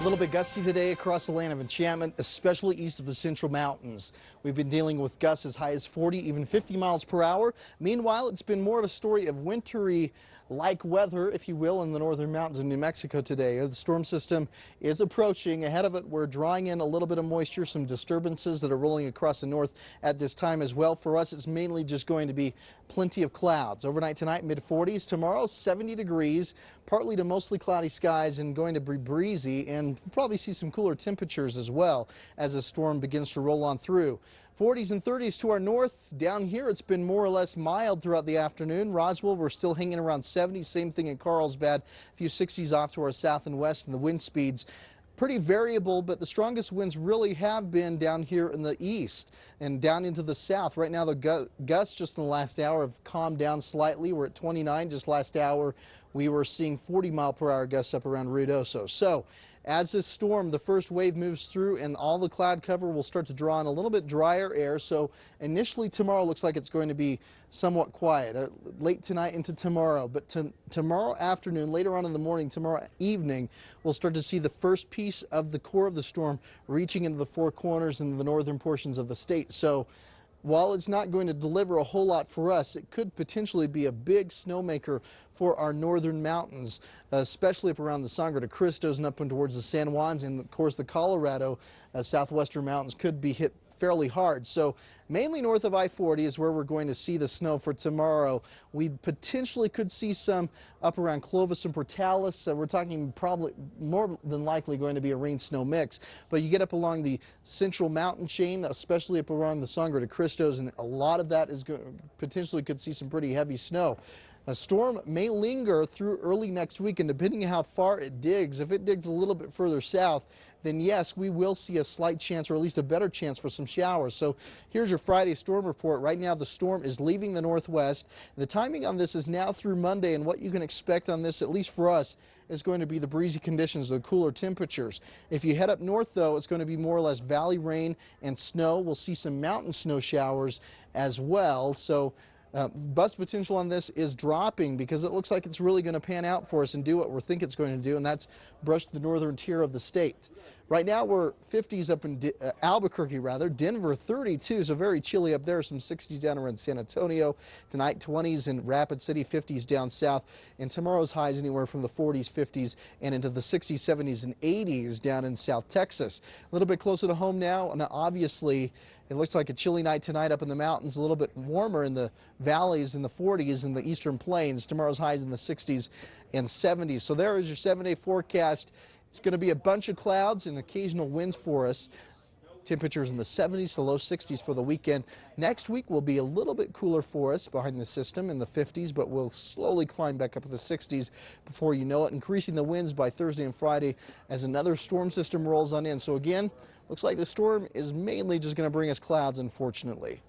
A little bit gusty today across the land of enchantment, especially east of the Central Mountains. We've been dealing with gusts as high as 40, even 50 miles per hour. Meanwhile, it's been more of a story of wintry-like weather, if you will, in the northern mountains of New Mexico today. The storm system is approaching. Ahead of it, we're drawing in a little bit of moisture, some disturbances that are rolling across the north at this time as well. For us, it's mainly just going to be plenty of clouds. Overnight tonight, mid-40s. Tomorrow, 70 degrees, partly to mostly cloudy skies and going to be breezy, and we'll probably see some cooler temperatures as well as the storm begins to roll on through. 40s and 30s to our north. Down here, it's been more or less mild throughout the afternoon. Roswell, we're still hanging around 70. Same thing in Carlsbad. A few 60s off to our south and west, and the wind speeds pretty variable, but the strongest winds really have been down here in the east and down into the south. Right now, the gusts just in the last hour have calmed down slightly. We're at 29 just last hour. We were seeing 40-mile-per-hour gusts up around Ruidoso. So as this storm, the first wave moves through and all the cloud cover will start to draw in a little bit drier air. So initially tomorrow looks like it's going to be somewhat quiet, late tonight into tomorrow. But tomorrow afternoon, later on in the morning, tomorrow evening, we'll start to see the first piece of the core of the storm reaching into the four corners in the northern portions of the state. So while it's not going to deliver a whole lot for us, it could potentially be a big snowmaker for our northern mountains, especially up around the Sangre de Cristos and up and towards the San Juans, and of course the Colorado southwestern mountains could be hit fairly hard. So mainly north of I-40 is where we're going to see the snow for tomorrow. We potentially could see some up around Clovis and Portales. We're talking probably more than likely going to be a rain-snow mix. But you get up along the central mountain chain, especially up around the Sangre de Cristos, and a lot of that is potentially could see some pretty heavy snow. A storm may linger through early next week, and depending on how far it digs, if it digs a little bit further south, then yes, we will see a slight chance, or at least a better chance, for some showers. So here's your Friday storm report. Right now the storm is leaving the northwest. The timing on this is now through Monday, and what you can expect on this, at least for us, is going to be the breezy conditions, the cooler temperatures. If you head up north, though, it's going to be more or less valley rain and snow. We'll see some mountain snow showers as well. So bust potential on this is dropping because it looks like it's really going to pan out for us and do what we think it's going to do, and that's brush the northern tier of the state. Right now we're 50s up in Albuquerque, Denver 32, so very chilly up there. Some 60s down around San Antonio. Tonight 20s in Rapid City, 50s down south, and tomorrow's highs anywhere from the 40s, 50s, and into the 60s, 70s, and 80s down in South Texas. A little bit closer to home now, and obviously it looks like a chilly night tonight up in the mountains, a little bit warmer in the valleys in the 40s in the eastern plains. Tomorrow's highs in the 60s and 70s. So there is your 7-day forecast. It's going to be a bunch of clouds and occasional winds for us. Temperatures in the 70s to low 60s for the weekend. Next week will be a little bit cooler for us behind the system in the 50s, but we'll slowly climb back up to the 60s before you know it, increasing the winds by Thursday and Friday as another storm system rolls on in. So again, looks like the storm is mainly just going to bring us clouds, unfortunately.